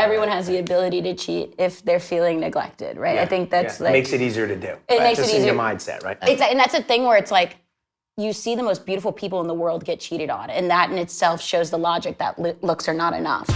everyone has the ability to cheat if they're feeling neglected, right? I think that's It makes it easier to do. It makes it easier. in your mindset, right? And that's a thing where it's like, you see the most beautiful people in the world get cheated on, and that in itself shows the logic that looks are not enough.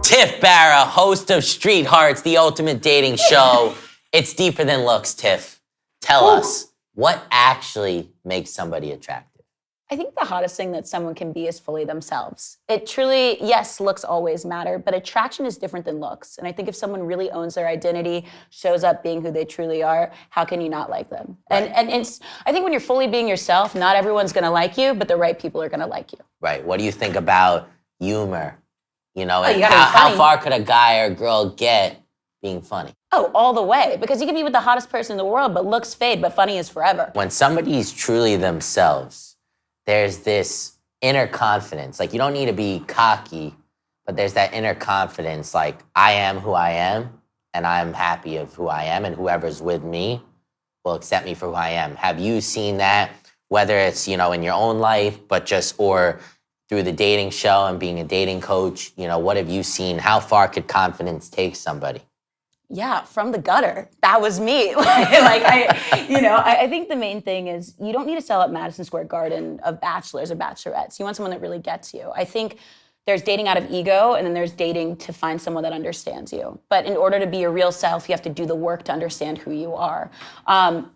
Tiff Baira, host of Street Hearts, the ultimate dating show. It's deeper than looks, Tiff. Tell us, what actually makes somebody attractive? I think the hottest thing that someone can be is fully themselves. It truly, yes, looks always matter, but attraction is different than looks. And I think if someone really owns their identity, shows up being who they truly are, how can you not like them? Right. And it's, I think when you're fully being yourself, not everyone's gonna like you, but the right people are gonna like you. Right, what do you think about humor? You know, you how far could a guy or girl get being funny? Oh, all the way. Because you can be with the hottest person in the world, but looks fade, but funny is forever. When somebody's truly themselves, there's this inner confidence. Like, you don't need to be cocky, but there's that inner confidence. Like, I am who I am, and I'm happy of who I am, and whoever's with me will accept me for who I am. Have you seen that, whether it's, you know, in your own life, but or through the dating show and being a dating coach? You know, what have you seen? How far could confidence take somebody? Yeah, from the gutter. That was me. I think the main thing is you don't need to sell out Madison Square Garden of bachelors or bachelorettes. You want someone that really gets you. I think there's dating out of ego, and then there's dating to find someone that understands you. But in order to be your real self, you have to do the work to understand who you are.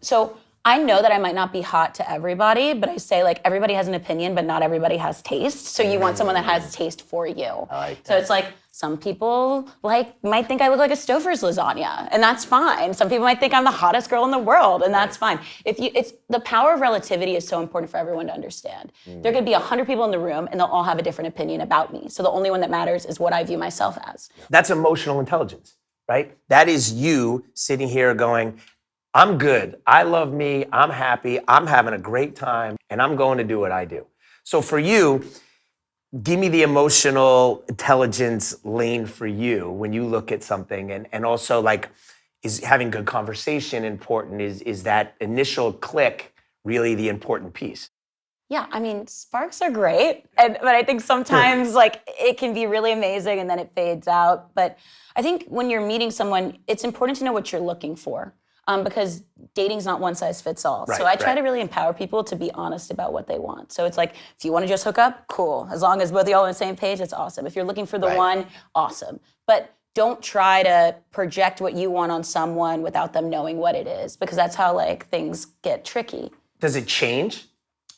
So I know that I might not be hot to everybody, but I say, like, everybody has an opinion, but not everybody has taste. So you want someone that has taste for you. I like that. So it's like, some people might think I look like a Stouffer's lasagna, and that's fine. Some people might think I'm the hottest girl in the world, and that's fine. It's the power of relativity is so important for everyone to understand. There could be 100 people in the room, and they'll all have a different opinion about me. So the only one that matters is what I view myself as. That's emotional intelligence, right? That is you sitting here going, I'm good, I love me, I'm happy, I'm having a great time, and I'm going to do what I do. So for you, give me the emotional intelligence lane for you when you look at something, and also, like, is having good conversation important? Is that initial click really the important piece? Yeah, I mean, sparks are great, but I think sometimes like it can be really amazing and then it fades out. But I think when you're meeting someone, it's important to know what you're looking for. Because dating's not one size fits all. Right, so I try to really empower people to be honest about what they want. So it's like, if you want to just hook up, cool. As long as both of y'all are on the same page, that's awesome. If you're looking for the one, awesome. But don't try to project what you want on someone without them knowing what it is, because that's how like things get tricky. Does it change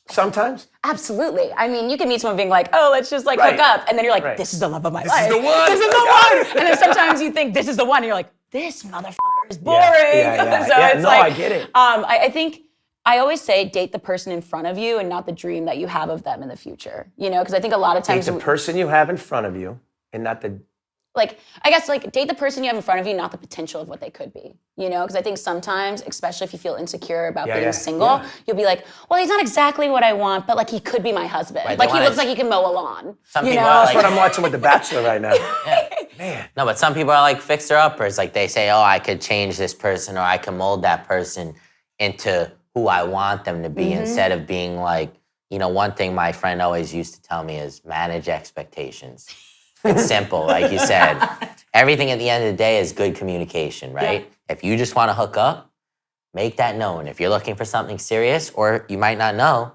sometimes? Absolutely. I mean, you can meet someone being like, oh, let's just like hook up. And then you're like, this is the love of my life. This is the one. This is the one. And then sometimes you think this is the one. And you're like, this motherfucker is boring. So it's I get it. I think I always say date the person in front of you and not the dream that you have of them in the future. You know, because I think a lot of times Date the person you have in front of you and not the... Like, I guess, like, date the person you have in front of you, not the potential of what they could be, you know? Because I think sometimes, especially if you feel insecure about being single, you'll be like, well, he's not exactly what I want, but, like, he could be my husband. Right, like, he looks like he can mow a lawn. Some you people know? are That's what I'm watching with The Bachelor right now. Man. No, but some people are like fixer-uppers. Like, they say, oh, I could change this person, or I can mold that person into who I want them to be, instead of being like, you know, one thing my friend always used to tell me is manage expectations. It's simple, like you said. Everything at the end of the day is good communication, right? Yeah. If you just want to hook up, make that known. If you're looking for something serious, or you might not know,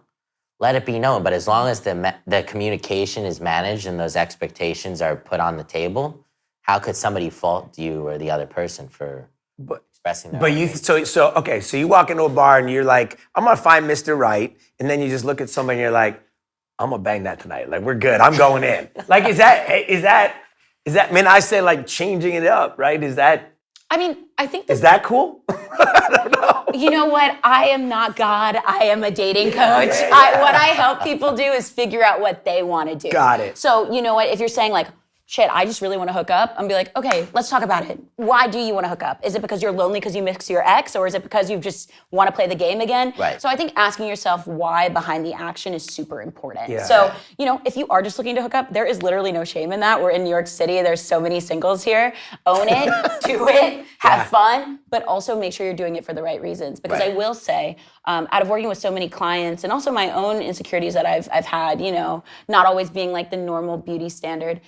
let it be known. But as long as the communication is managed and those expectations are put on the table, how could somebody fault you or the other person for expressing their own so you walk into a bar and you're like, I'm gonna find Mr. Right, and then you just look at somebody and you're like, I'm gonna bang that tonight. Like, we're good. I'm going in. Like, is that? Man, I say like changing it up, right? I mean, I think is that cool? I don't know. You know what? I am not God. I am a dating coach. What I help people do is figure out what they want to do. Got it. So you know what? If you're saying like, shit, I just really want to hook up, I'm be like, okay, let's talk about it. Why do you want to hook up? Is it because you're lonely because you miss your ex, or is it because you just want to play the game again? Right. So I think asking yourself why behind the action is super important. Yeah. So, you know, if you are just looking to hook up, there is literally no shame in that. We're in New York City, there's so many singles here. Own it, do it, have fun, but also make sure you're doing it for the right reasons. Because I will say, out of working with so many clients and also my own insecurities that I've had, you know, not always being like the normal beauty standard,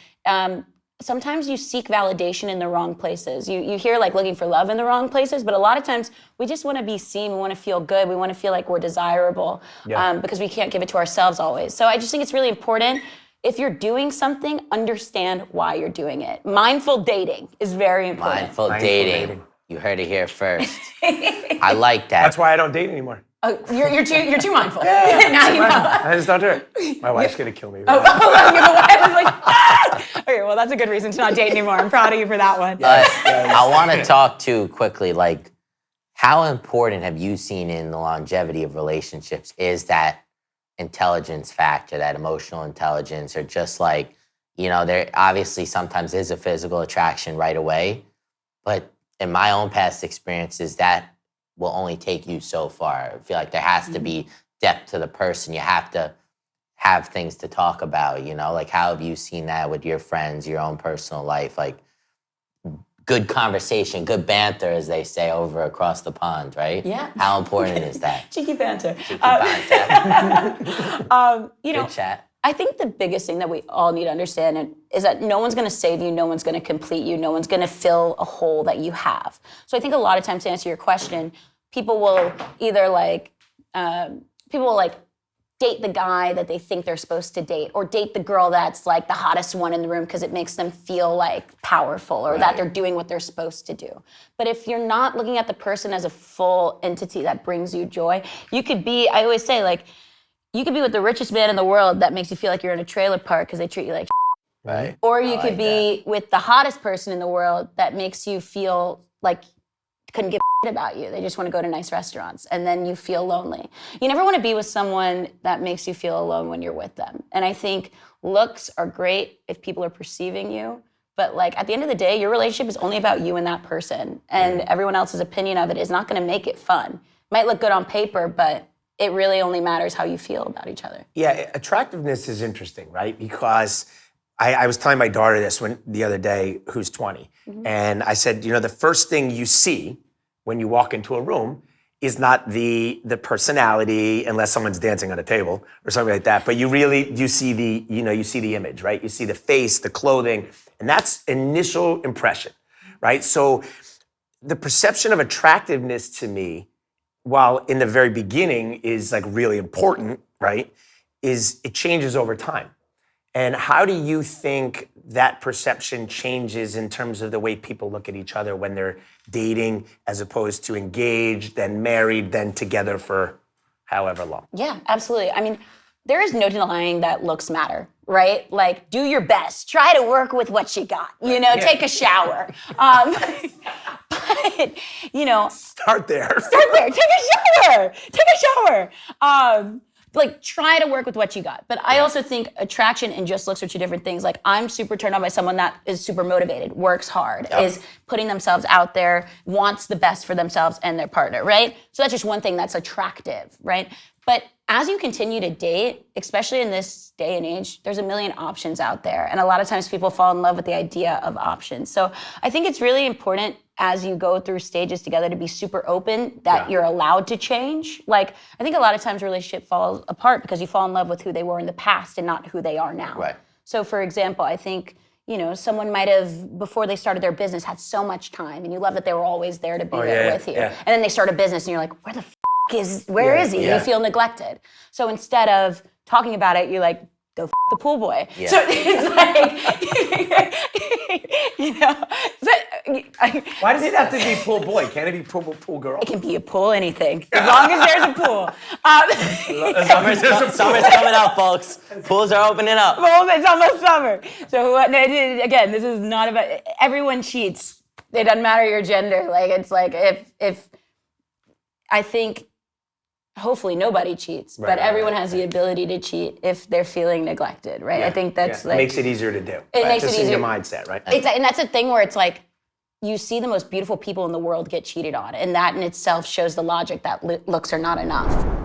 sometimes you seek validation in the wrong places. You hear like looking for love in the wrong places, but a lot of times we just want to be seen, we want to feel good, we want to feel like we're desirable, because we can't give it to ourselves always. So I just think it's really important, if you're doing something, understand why you're doing it. Mindful dating is very important. Mindful dating. You heard it here first. I like that. That's why I don't date anymore. Oh, you're too mindful. Now you know. I just don't do it. My wife's gonna kill me. Your wife was like, ah! Okay, well, that's a good reason to not date anymore. I'm proud of you for that one. I want to talk too quickly, like, how important have you seen in the longevity of relationships is that intelligence factor, that emotional intelligence, or just like, you know, there obviously sometimes is a physical attraction right away, but in my own past experiences, that will only take you so far. I feel like there has to be depth to the person. You have to have things to talk about, you know? Like, how have you seen that with your friends, your own personal life? Like, good conversation, good banter, as they say over across the pond, right? Yeah. How important is that? Cheeky banter. Cheeky banter. You know, Good chat. I think the biggest thing that we all need to understand is that no one's going to save you, no one's going to complete you, no one's going to fill a hole that you have. So I think a lot of times, to answer your question, people will either date the guy that they think they're supposed to date, or date the girl that's like the hottest one in the room because it makes them feel like powerful, or that they're doing what they're supposed to do. But if you're not looking at the person as a full entity that brings you joy, you could be, I always say, like, you could be with the richest man in the world that makes you feel like you're in a trailer park because they treat you like shit. Right. Or you could be with the hottest person in the world that makes you feel like couldn't give a shit about you. They just want to go to nice restaurants, and then you feel lonely. You never want to be with someone that makes you feel alone when you're with them. And I think looks are great if people are perceiving you, but like at the end of the day, your relationship is only about you and that person, and everyone else's opinion of it is not going to make it fun. Might look good on paper, but it really only matters how you feel about each other. Yeah, attractiveness is interesting, right? Because I was telling my daughter this the other day, who's 20, and I said, you know, the first thing you see when you walk into a room is not the personality, unless someone's dancing on a table or something like that. But you see the image, right? You see the face, the clothing, and that's initial impression, right? So the perception of attractiveness to me, while in the very beginning is like really important, right? It changes over time. And how do you think that perception changes in terms of the way people look at each other when they're dating, as opposed to engaged, then married, then together for however long? Yeah, absolutely. I mean, there is no denying that looks matter, right? Like, do your best. Try to work with what you got. You know, take a shower. But, you know. Start there. Take a shower. Take a shower. Like, try to work with what you got. But I also think attraction and just looks are two different things. Like, I'm super turned on by someone that is super motivated, works hard, is putting themselves out there, wants the best for themselves and their partner, right? So that's just one thing that's attractive, right? But as you continue to date, especially in this day and age, there's a million options out there. And a lot of times people fall in love with the idea of options. So I think it's really important as you go through stages together to be super open that you're allowed to change. Like, I think a lot of times a relationship falls apart because you fall in love with who they were in the past and not who they are now. Right. So for example, I think, you know, someone might have, before they started their business, had so much time and you love that they were always there to be there with you. Yeah. And then they start a business and you're like, where is he? You feel neglected. So instead of talking about it, you're like, go the pool boy. Yeah. So it's like, you know. Why does it have to be pool boy? Can't it be pool girl? It can be a pool, anything. As long as there's a pool. Summer's coming up, folks. Pools are opening up. It's almost summer. So again, this is not about, everyone cheats. It doesn't matter your gender. Like, it's like if I think hopefully nobody cheats, Right, but right, everyone right, has the ability to cheat if they're feeling neglected, right? I think that's It like makes it easier to do. it makes Just it in easier. your mindset, right? And that's a thing where it's like you see the most beautiful people in the world get cheated on, and that in itself shows the logic that looks are not enough.